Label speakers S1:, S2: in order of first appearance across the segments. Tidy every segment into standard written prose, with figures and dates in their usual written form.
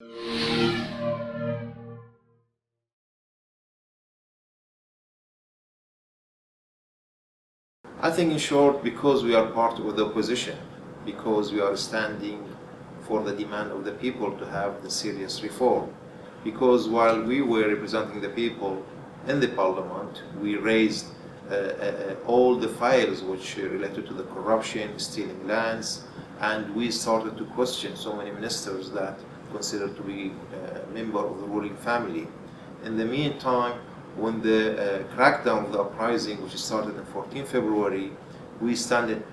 S1: I think, in short, because we are part of the opposition, because we are standing for the demand of the people to have the serious reform, because while we were representing the people in the parliament, we raised all the files which related to the corruption, stealing lands, and we started to question so many ministers that considered to be a member of the ruling family. In the meantime, when the crackdown of the uprising, which started on 14 February, we stand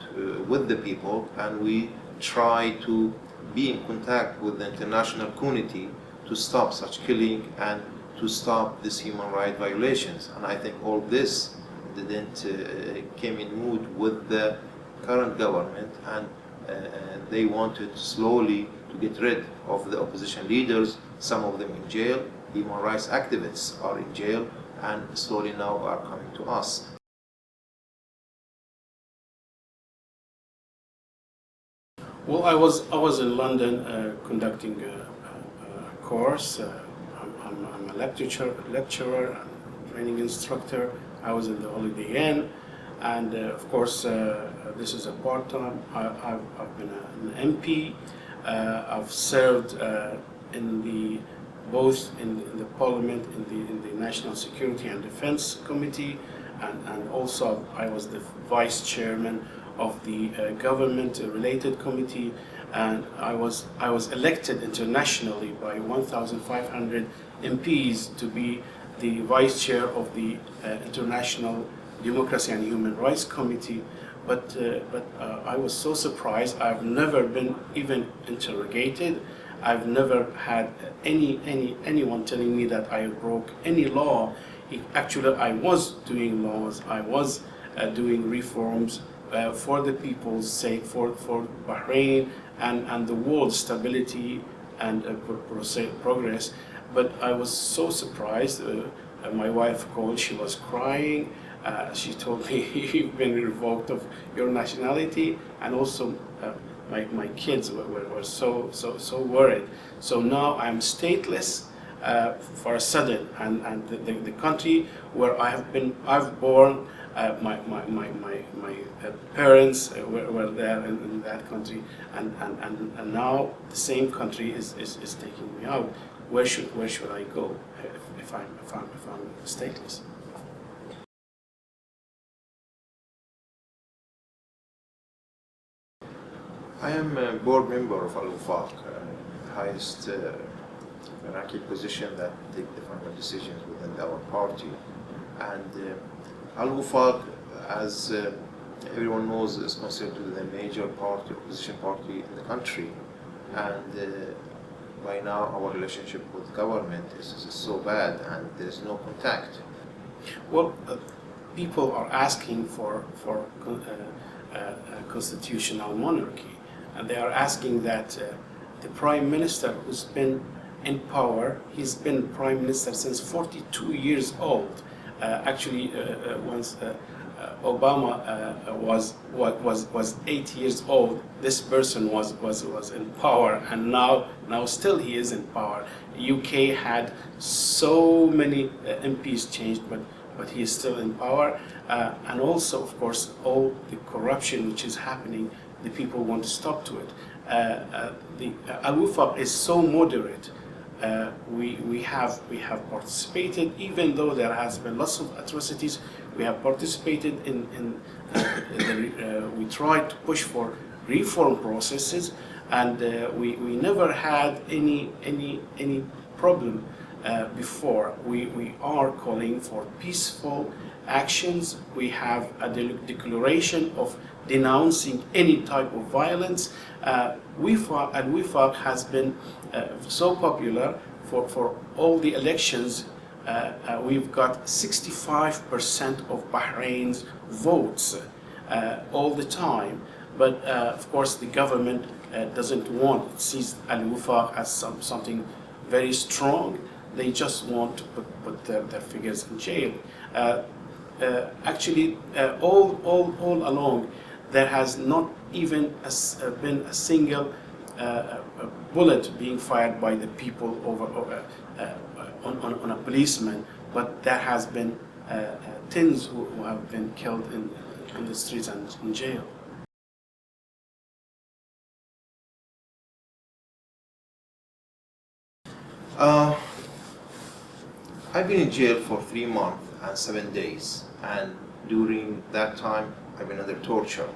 S1: with the people and we try to be in contact with the international community to stop such killing and to stop these human rights violations. And I think all this didn't came in mood with the current government, and they wanted slowly to get rid of the opposition leaders, some of them in jail, human rights activists are in jail, and slowly now are coming to us.
S2: Well, I was in London conducting a course. I'm a lecturer, and training instructor. I was in the Holiday Inn, and of course this is a part-time. I've been an MP. I've served both in the Parliament, in the National Security and Defense Committee, and also I was the Vice Chairman of the Government-related Committee, and I was elected internationally by 1,500 MPs to be the Vice Chair of the International Democracy and Human Rights Committee. But I was so surprised. I've never been even interrogated. I've never had anyone telling me that I broke any law. Actually, I was doing laws. I was doing reforms for the people's sake, for Bahrain and the world's stability and progress. But I was so surprised. My wife called. She was crying. She told me, "You've been revoked of your nationality," and also my kids were so worried. So now I'm stateless for a sudden, and the country where I've born, my parents were there in that country, and now the same country is taking me out. Where should I go if I'm stateless?
S1: I am a board member of Al-Wafaq, highest ranking position that take the final decisions within our party. And Al-Wafaq, as everyone knows, is considered the major party, opposition party in the country. And by now our relationship with government is so bad and there's no contact.
S2: Well, people are asking for constitutional monarchy. And they are asking that the prime minister who's been in power, he's been prime minister since 42 years old. Actually, once Obama was 8 years old, this person was in power, and now still he is in power. UK had so many MPs changed, but he is still in power. And also, of course, all the corruption which is happening, the people want to stop to it. The Al-Wafaq is so moderate. We have participated, even though there has been lots of atrocities. We have participated we tried to push for reform processes, and we never had any problem before. We are calling for peaceful actions. We have a declaration of denouncing any type of violence. Al-Wafaq has been so popular for all the elections. We've got 65% of Bahrain's votes all the time. But of course the government doesn't want, it sees Al-Wafaq as something very strong. They just want to put their figures in jail. Actually, all along, there has not even been a single bullet being fired by the people on a policeman, but there has been tens who have been killed in the streets and in jail.
S1: I've been in jail for 3 months and 7 days, and during that time I've been under torture.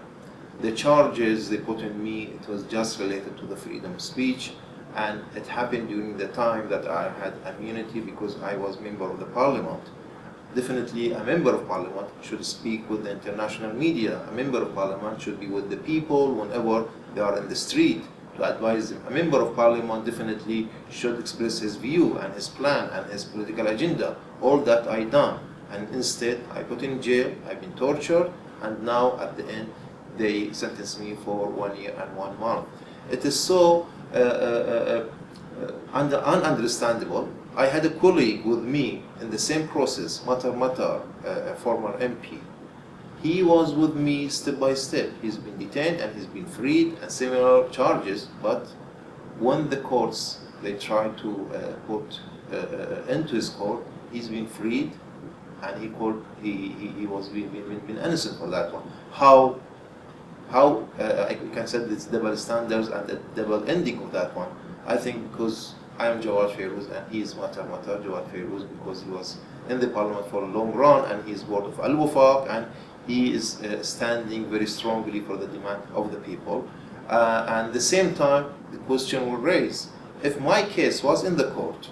S1: The charges they put on me, it was just related to the freedom of speech, and it happened during the time that I had immunity because I was member of the parliament. Definitely a member of parliament should speak with the international media. A member of parliament should be with the people whenever they are in the street to advise them. A member of parliament definitely should express his view and his plan and his political agenda. All that I done, and instead I put in jail, I've been tortured, and now at the end they sentenced me for 1 year and 1 month. It is so ununderstandable. I had a colleague with me in the same process, Matar, a former MP. He was with me step by step. He's been detained and he's been freed and similar charges, but when the courts, they try to put into his court, he's been freed and he was been innocent for that one. How I can say this double standards and the double ending of that one. I think because I am Jawad Fairooz and he is Matar Jawad Fairooz, because he was in the parliament for a long run and he is ward of Al-Wafaq, and he is standing very strongly for the demand of the people. And at the same time, the question will raise, if my case was in the court,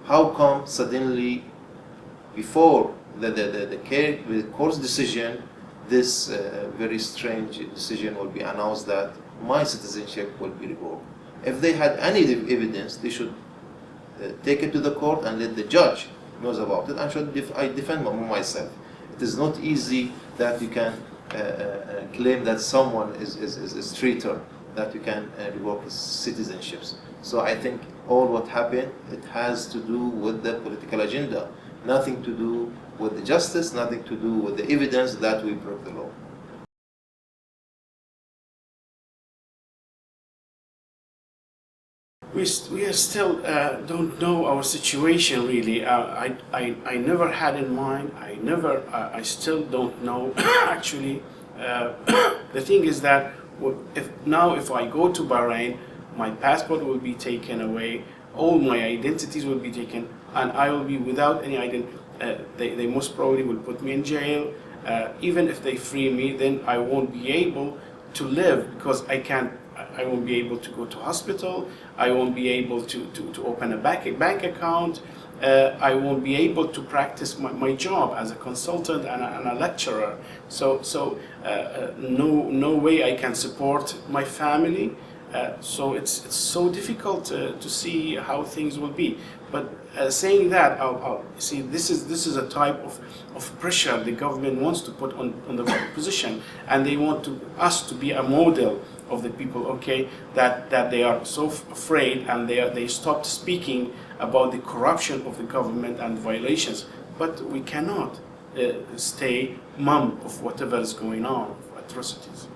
S1: how come suddenly, before the court's decision, this very strange decision will be announced that my citizenship will be revoked? If they had any evidence, they should take it to the court and let the judge knows about it, and I defend myself. It is not easy that you can claim that someone is traitor, that you can revoke his citizenships. So I think all what happened, it has to do with the political agenda, nothing to do with the justice, nothing to do with the evidence that we broke the law.
S2: We still don't know our situation really. I never had in mind. I still don't know. Actually, the thing is that if I go to Bahrain, my passport will be taken away, all my identities will be taken, and I will be without any identity. They most probably will put me in jail. Even if they free me, then I won't be able to live because I won't be able to go to hospital. I won't be able to open a bank account. I won't be able to practice my job as a consultant and a lecturer. So no way I can support my family. So it's so difficult to see how things will be. But saying that, see, this is a type of pressure the government wants to put on the opposition, and they want us to be a model of the people, okay, that they are so afraid, and they stopped speaking about the corruption of the government and violations. But we cannot stay mum of whatever is going on, of atrocities.